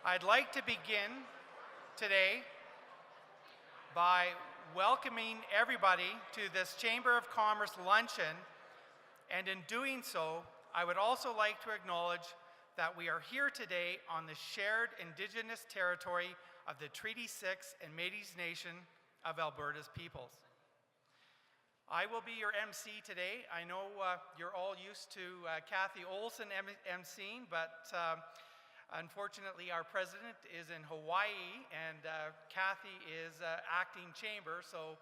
I'd like to begin today by welcoming everybody to this Chamber of Commerce luncheon, and in doing so, I would also like to acknowledge that we are here today on the shared Indigenous territory of the Treaty 6 and Métis Nation of Alberta's peoples. I will be your MC today. I know you're all used to Kathy Olson emceeing, but unfortunately our president is in Hawaii and Kathy is acting chamber, so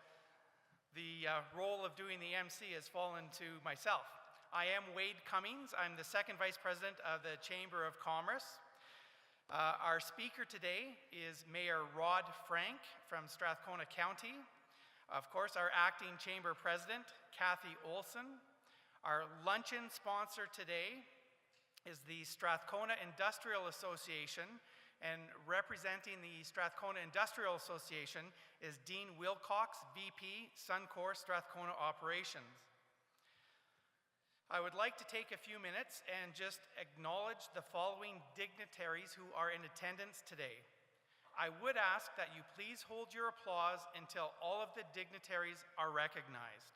the role of doing the MC has fallen to myself. I am Wade Cummings. I'm the second vice president of the Chamber of Commerce. Our speaker today is Mayor Rod Frank from Strathcona County. Of course, our acting chamber president, Kathy Olson. Our luncheon sponsor today is the Strathcona Industrial Association, and representing the Strathcona Industrial Association is Dean Wilcox, VP, Suncor Strathcona Operations. I would like to take a few minutes and just acknowledge the following dignitaries who are in attendance today. I would ask that you please hold your applause until all of the dignitaries are recognized.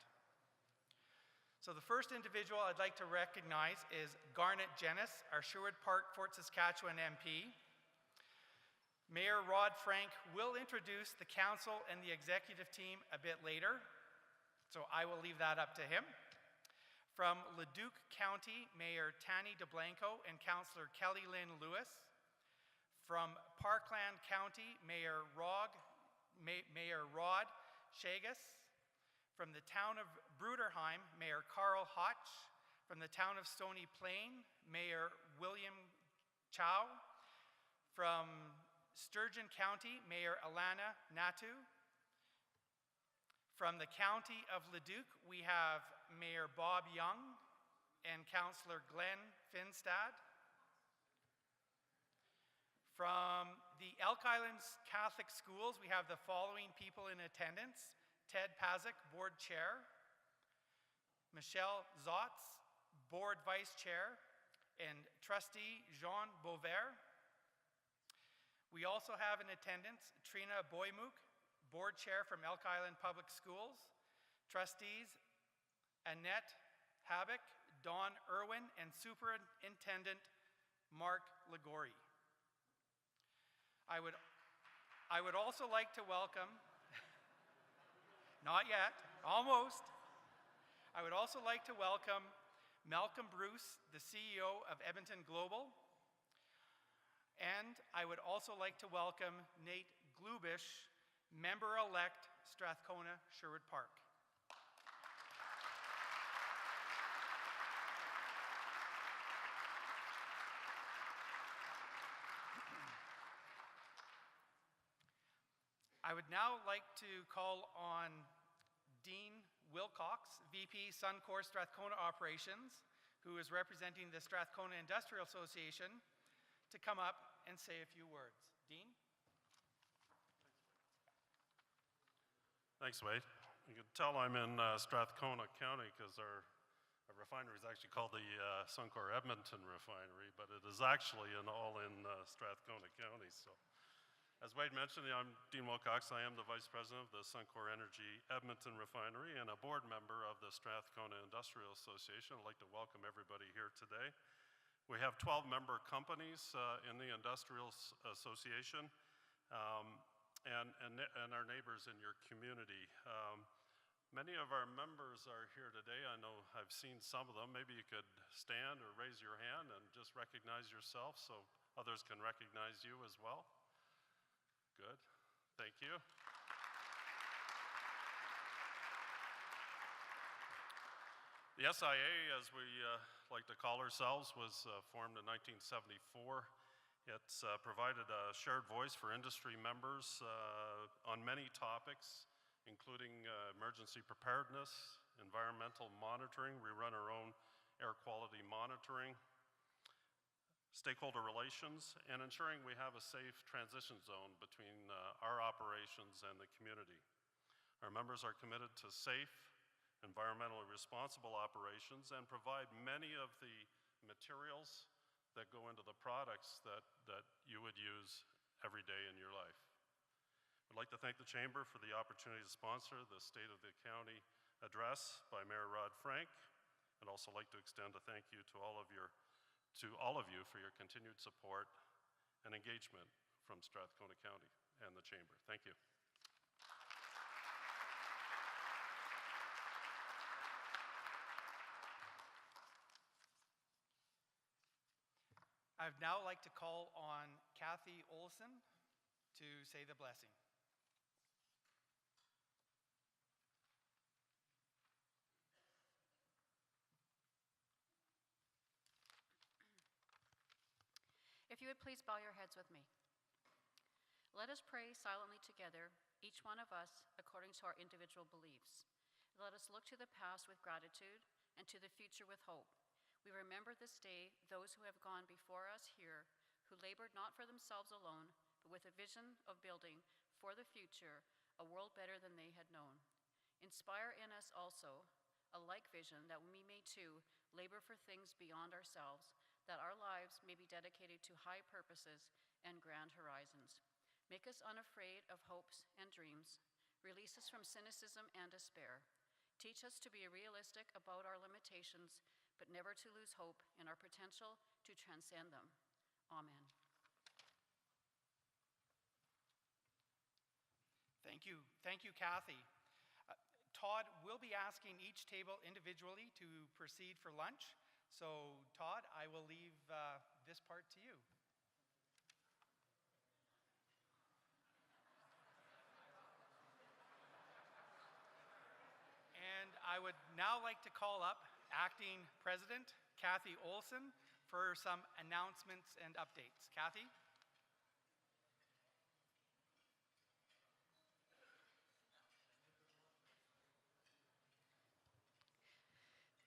So the first individual I'd like to recognize is Garnet Jennis, our Sherwood Park, Fort Saskatchewan MP. Mayor Rod Frank will introduce the council and the executive team a bit later, so I will leave that up to him. From Leduc County, Mayor Tani DeBlanco and Councillor Kelly Lynn Lewis. From Parkland County, Mayor Rod Shagas. From the town of Bruderheim, Mayor Carl Hotch. From the town of Stony Plain, Mayor William Chow. From Sturgeon County, Mayor Alana Natu. From the county of Leduc, we have Mayor Bob Young and Councillor Glenn Finstad. From the Elk Islands Catholic Schools, we have the following people in attendance: Ted Pazik, Board Chair; Michelle Zotz, Board Vice Chair; and Trustee Jean Beauvert. We also have in attendance Trina Boymuk, Board Chair from Elk Island Public Schools; Trustees Annette Habak, Don Irwin, and Superintendent Mark Ligori. I would also like to welcome, not yet, almost. I would also like to welcome Malcolm Bruce, the CEO of Edmonton Global. And I would also like to welcome Nate Glubish, Member-elect Strathcona Sherwood Park. I would now like to call on Dean Wilcox, VP Suncor Strathcona Operations, who is representing the Strathcona Industrial Association, to come up and say a few words. Dean? Thanks, Wade. You can tell I'm in Strathcona County because our refinery is actually called the Suncor Edmonton Refinery, but it is actually all in Strathcona County. So, as Wade mentioned, I'm Dean Wilcox. I am the Vice President of the Suncor Energy Edmonton Refinery and a board member of the Strathcona Industrial Association. I'd like to welcome everybody here today. We have 12 member companies in the Industrial Association and our neighbors in your community. Many of our members are here today. I know I've seen some of them. Maybe you could stand or raise your hand and just recognize yourself so others can recognize you as well. Good, thank you. The SIA, as we like to call ourselves, was formed in 1974. It's provided a shared voice for industry members on many topics, including emergency preparedness, environmental monitoring. We run our own air quality monitoring, stakeholder relations, and ensuring we have a safe transition zone between our operations and the community. Our members are committed to safe, environmentally responsible operations and provide many of the materials that go into the products that you would would use every day in your life. I'd like to thank the Chamber for the opportunity to sponsor the State of the County address by Mayor Rod Frank, and also like to extend a thank you to all of you for your continued support and engagement from Strathcona County and the Chamber. Thank you. I'd now like to call on Kathy Olson to say the blessing. If you would please bow your heads with me. Let us pray silently together, each one of us according to our individual beliefs. Let us look to the past with gratitude and to the future with hope. We remember this day those who have gone before us here, who labored not for themselves alone, but with a vision of building for the future a world better than they had known. Inspire in us also a like vision that we may too labor for things beyond ourselves, that our lives may be dedicated to high purposes and grand horizons. Make us unafraid of hopes and dreams. Release us from cynicism and despair. Teach us to be realistic about our limitations, but never to lose hope in our potential to transcend them. Amen. Thank you. Thank you, Kathy. Todd will be asking each table individually to proceed for lunch. So, Todd, I will leave this part to you. And I would now like to call up Acting President Kathy Olson for some announcements and updates. Kathy?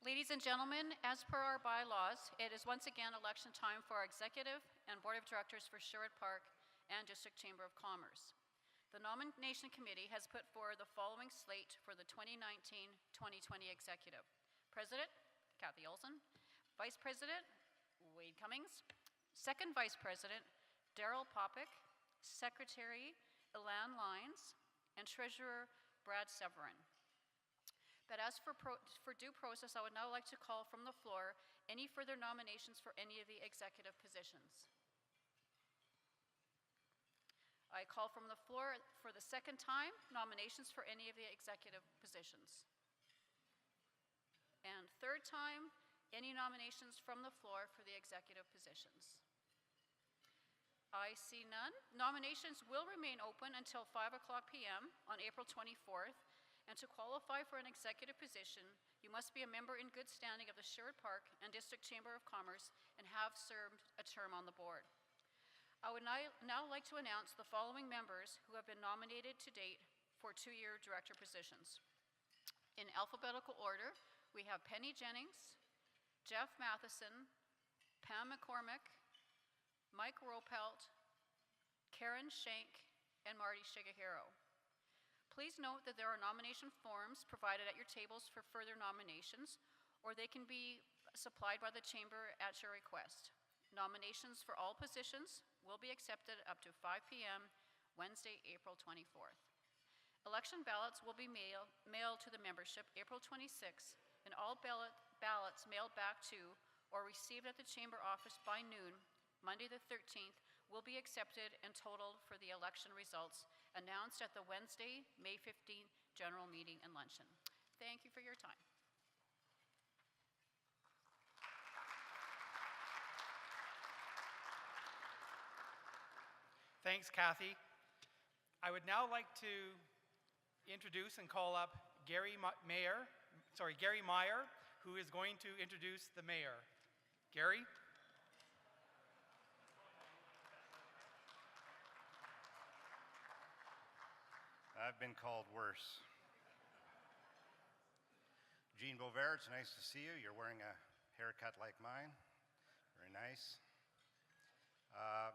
Ladies and gentlemen, as per our bylaws, it is once again election time for our Executive and Board of Directors for Sherwood Park and District Chamber of Commerce. The Nomination Committee has put forward the following slate for the 2019-2020 Executive. President, Kathy Olson. Vice President, Wade Cummings. Second Vice President, Darryl Popick. Secretary, Elan Lyons. And Treasurer, Brad Severin. But as for due process, I would now like to call from the floor any further nominations for any of the executive positions. I call from the floor for the second time nominations for any of the executive positions. And third time, any nominations from the floor for the executive positions. I see none. Nominations will remain open until 5:00 p.m. on April 24th. And to qualify for an executive position, you must be a member in good standing of the Sherwood Park and District Chamber of Commerce and have served a term on the board. I would now like to announce the following members who have been nominated to date for two-year director positions. In alphabetical order, we have Penny Jennings, Jeff Matheson, Pam McCormick, Mike Ropelt, Karen Schenk, and Marty Shigehiro. Please note that there are nomination forms provided at your tables for further nominations, or they can be supplied by the Chamber at your request. Nominations for all positions will be accepted up to 5 p.m. Wednesday, April 24th. Election ballots will be mailed to the membership April 26th, and all ballots mailed back to or received at the Chamber office by noon, Monday the 13th, will be accepted and totaled for the election results announced at the Wednesday, May 15th general meeting and luncheon. Thank you for your time. Thanks, Kathy. I would now like to introduce and call up Gary Meyer, who is going to introduce the mayor. Gary? I've been called worse. Jean Bovair, it's nice to see you. You're wearing a haircut like mine. Very nice.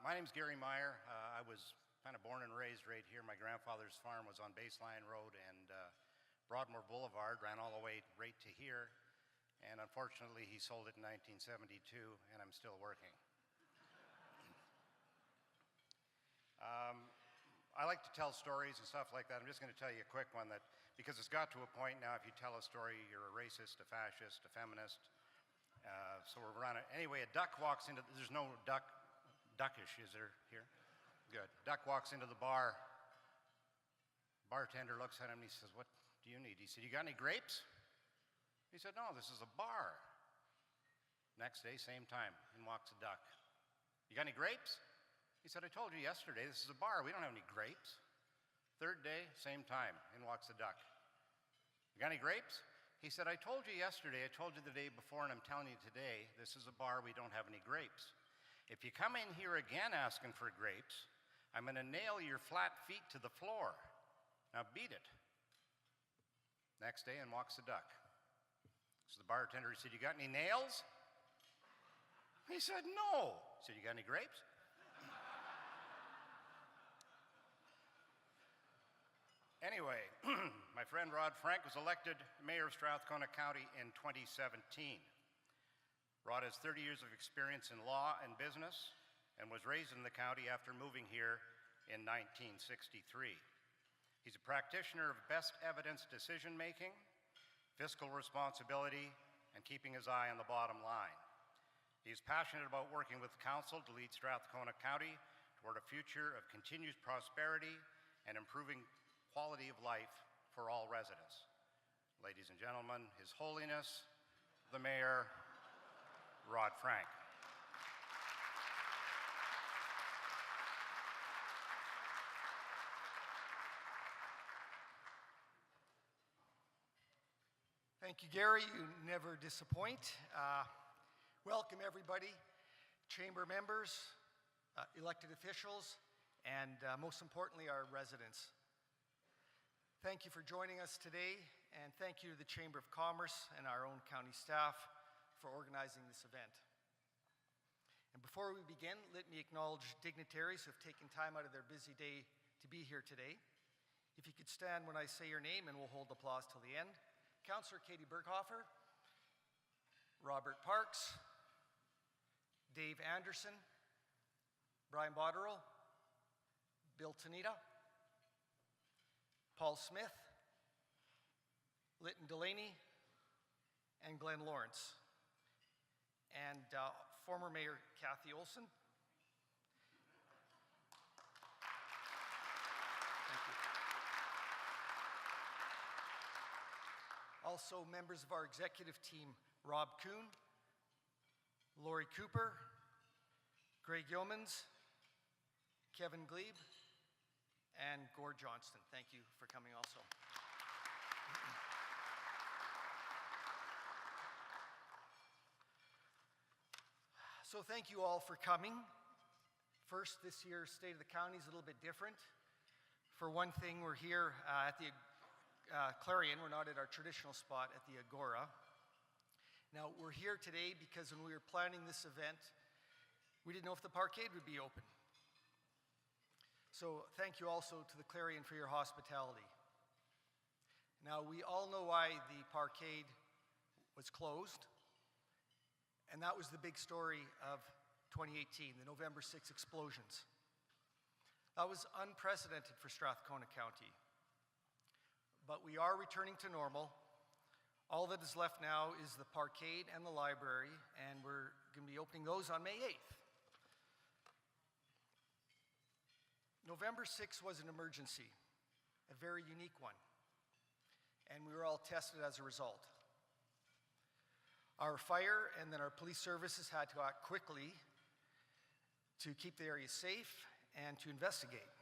My name's Gary Meyer. I was kind of born and raised right here. My grandfather's farm was on Baseline Road and Broadmoor Boulevard, ran all the way right to here. And unfortunately, he sold it in 1972, and I'm still working. I like to tell stories and stuff like that. I'm just going to tell you a quick one that, because it's got to a point now, if you tell a story, you're a racist, a fascist, a feminist. So we're running. Anyway, a duck walks into, there's no duckish, is there here? Good. Duck walks into the bar. Bartender looks at him and he says, "What do you need?" He said, "You got any grapes?" He said, "No, this is a bar." Next day, same time, in walks a duck. "You got any grapes?" He said, "I told you yesterday, this is a bar. We don't have any grapes." Third day, same time, in walks a duck. "You got any grapes?" He said, "I told you yesterday, I told you the day before, and I'm telling you today, this is a bar. We don't have any grapes. If you come in here again asking for grapes, I'm going to nail your flat feet to the floor. Now beat it." Next day, in walks the duck. So the bartender, he said, "You got any nails?" He said, "No." He said, "You got any grapes?" Anyway, my friend Rod Frank was elected mayor of Strathcona County in 2017. Rod has 30 years of experience in law and business and was raised in the county after moving here in 1963. He's a practitioner of best evidence decision-making, fiscal responsibility, and keeping his eye on the bottom line. He's passionate about working with council to lead Strathcona County toward a future of continued prosperity and improving quality of life for all residents. Ladies and gentlemen, His Holiness, the Mayor, Rod Frank. Thank you, Gary. You never disappoint. Welcome, everybody, chamber members, elected officials, and most importantly, our residents. Thank you for joining us today, and thank you to the Chamber of Commerce and our own county staff for organizing this event. And before we begin, let me acknowledge dignitaries who have taken time out of their busy day to be here today. If you could stand when I say your name, and we'll hold applause till the end. Councillor Katie Berghofer, Robert Parks, Dave Anderson, Brian Botterill, Bill Tanita, Paul Smith, Lytton Delaney, and Glenn Lawrence, and former Mayor Kathy Olson. Thank you. Also members of our executive team, Rob Kuhn, Lori Cooper, Greg Yeomans, Kevin Glebe, and Gord Johnston. Thank you for coming also. So thank you all for coming. First, this year's State of the County is a little bit different. For one thing, we're here at the Clarion. We're not at our traditional spot at the Agora. Now, we're here today because when we were planning this event, we didn't know if the parkade would be open. So thank you also to the Clarion for your hospitality. Now, we all know why the parkade was closed, and that was the big story of 2018, the November 6 explosions. That was unprecedented for Strathcona County. But we are returning to normal. All that is left now is the parkade and the library, and we're going to be opening those on May 8th. November 6th was an emergency, a very unique one, and we were all tested as a result. Our fire and then our police services had to act quickly to keep the area safe and to investigate.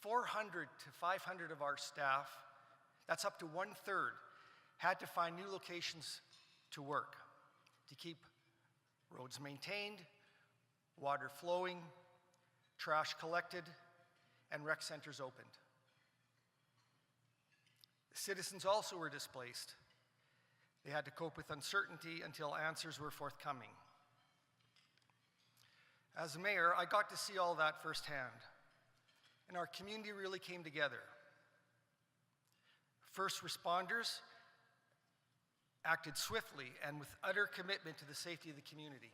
400 to 500 of our staff, that's up to 1/3, had to find new locations to work, to keep roads maintained, water flowing, trash collected, and rec centers opened. Citizens also were displaced. They had to cope with uncertainty until answers were forthcoming. As mayor, I got to see all that firsthand, and our community really came together. First responders acted swiftly and with utter commitment to the safety of the community.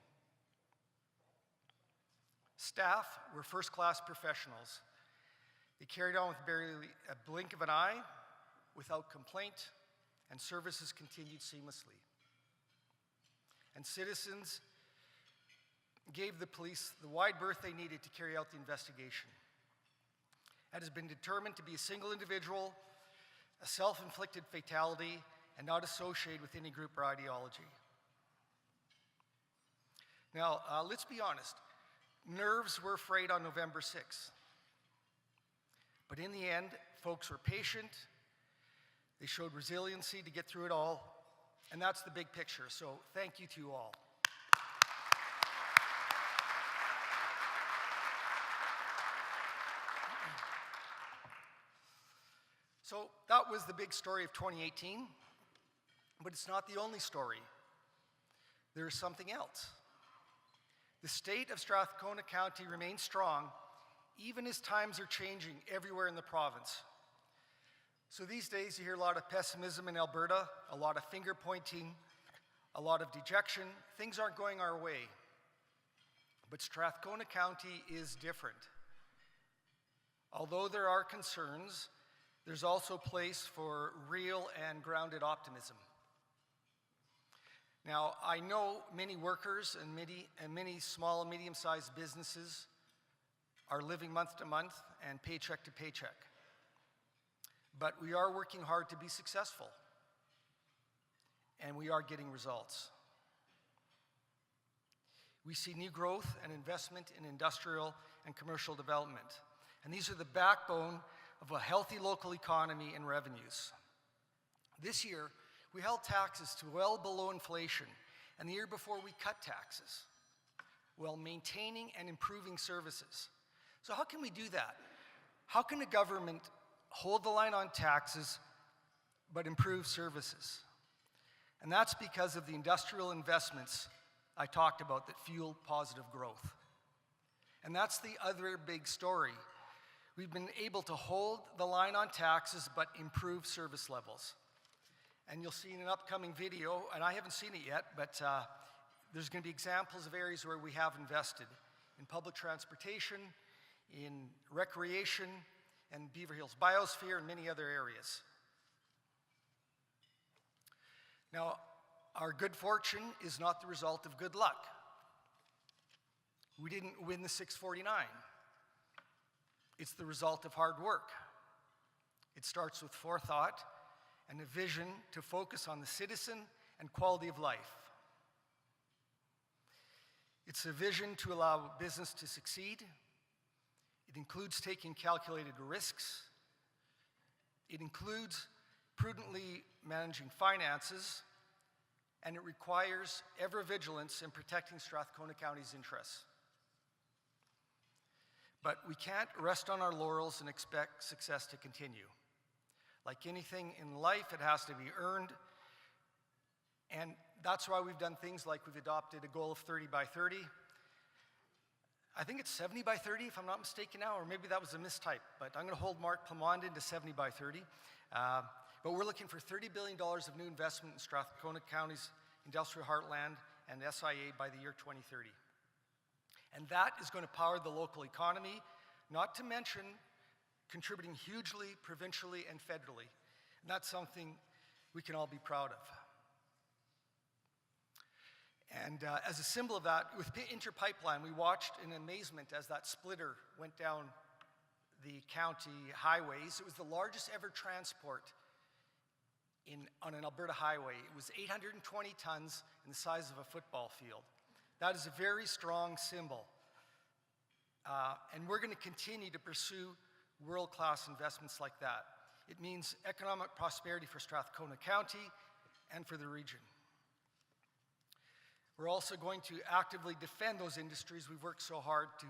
Staff were first-class professionals. They carried on with barely a blink of an eye, without complaint, and services continued seamlessly. And citizens gave the police the wide berth they needed to carry out the investigation. It has been determined to be a single individual, a self-inflicted fatality, and not associated with any group or ideology. Now, let's be honest. Nerves were frayed on November 6th. But in the end, folks were patient. They showed resiliency to get through it all. And that's the big picture. So thank you to you all. So that was the big story of 2018. But it's not the only story. There is something else. The state of Strathcona County remains strong, even as times are changing everywhere in the province. So these days you hear a lot of pessimism in Alberta, a lot of finger pointing, a lot of dejection. Things aren't going our way. But Strathcona County is different. Although there are concerns, there's also place for real and grounded optimism. Now, I know many workers and many small and medium-sized businesses are living month to month and paycheck to paycheck. But we are working hard to be successful, and we are getting results. We see new growth and investment in industrial and commercial development, and these are the backbone of a healthy local economy and revenues. This year, we held taxes to well below inflation, and the year before we cut taxes while maintaining and improving services. So how can we do that? How can a government hold the line on taxes but improve services? And that's because of the industrial investments I talked about that fuel positive growth. And that's the other big story. We've been able to hold the line on taxes but improve service levels. And you'll see in an upcoming video, and I haven't seen it yet, but there's going to be examples of areas where we have invested in public transportation, in recreation, and Beaver Hills Biosphere, and many other areas. Now, our good fortune is not the result of good luck. We didn't win the 649. It's the result of hard work. It starts with forethought and a vision to focus on the citizen and quality of life. It's a vision to allow business to succeed. It includes taking calculated risks. It includes prudently managing finances, and it requires ever vigilance in protecting Strathcona County's interests. But we can't rest on our laurels and expect success to continue. Like anything in life, it has to be earned. And that's why we've done things like we've adopted a goal of 30 by 30. I think it's 70 by 30, if I'm not mistaken now, or maybe that was a mistype. But I'm going to hold Mark Plamondon to 70 by 30. But we're looking for $30 billion of new investment in Strathcona County's industrial heartland and SIA by the year 2030. And that is going to power the local economy, not to mention contributing hugely provincially and federally. And that's something we can all be proud of. And as a symbol of that, with Inter Pipeline, we watched in amazement as that splitter went down the county highways. It was the largest ever transport on an Alberta highway. It was 820 tons and the size of a football field. That is a very strong symbol. And we're going to continue to pursue world-class investments like that. It means economic prosperity for Strathcona County and for the region. We're also going to actively defend those industries we've worked so hard to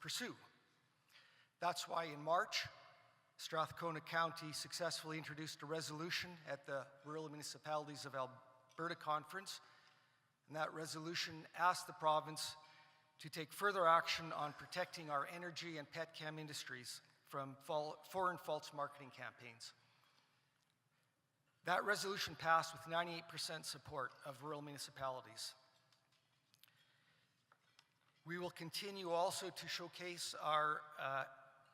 pursue. That's why in March, Strathcona County successfully introduced a resolution at the Rural Municipalities of Alberta Conference, and that resolution asked the province to take further action on protecting our energy and petchem industries from foreign false marketing campaigns. That resolution passed with 98% support of rural municipalities. We will continue also to showcase our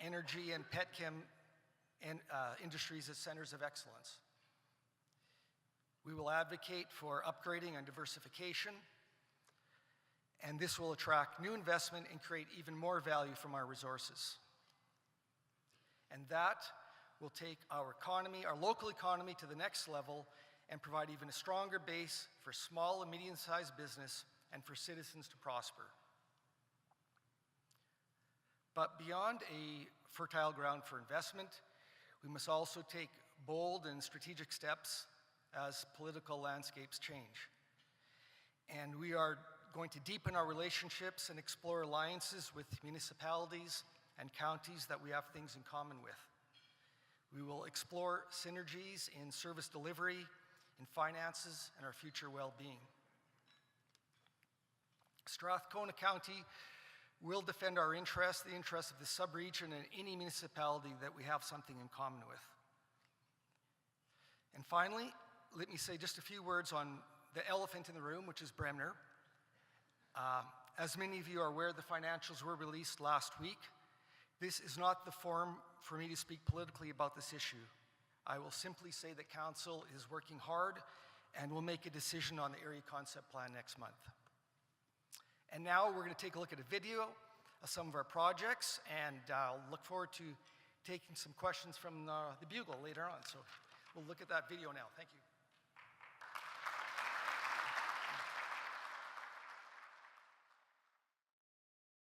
energy, and petchem industries as centers of excellence. We will advocate for upgrading and diversification, and this will attract new investment and create even more value from our resources. And that will take our economy, our local economy, to the next level and provide even a stronger base for small and medium-sized business and for citizens to prosper. But beyond a fertile ground for investment, we must also take bold and strategic steps as political landscapes change. And we are going to deepen our relationships and explore alliances with municipalities and counties that we have things in common with. We will explore synergies in service delivery, in finances, and our future well-being. Strathcona County will defend our interests, the interests of the sub-region and any municipality that we have something in common with. And finally, let me say just a few words on the elephant in the room, which is Bremner. As many of you are aware, the financials were released last week. This is not the forum for me to speak politically about this issue. I will simply say that Council is working hard and will make a decision on the area concept plan next month. And now we're going to take a look at a video of some of our projects, and I'll look forward to taking some questions from the Bugle later on. So we'll look at that video now. Thank you.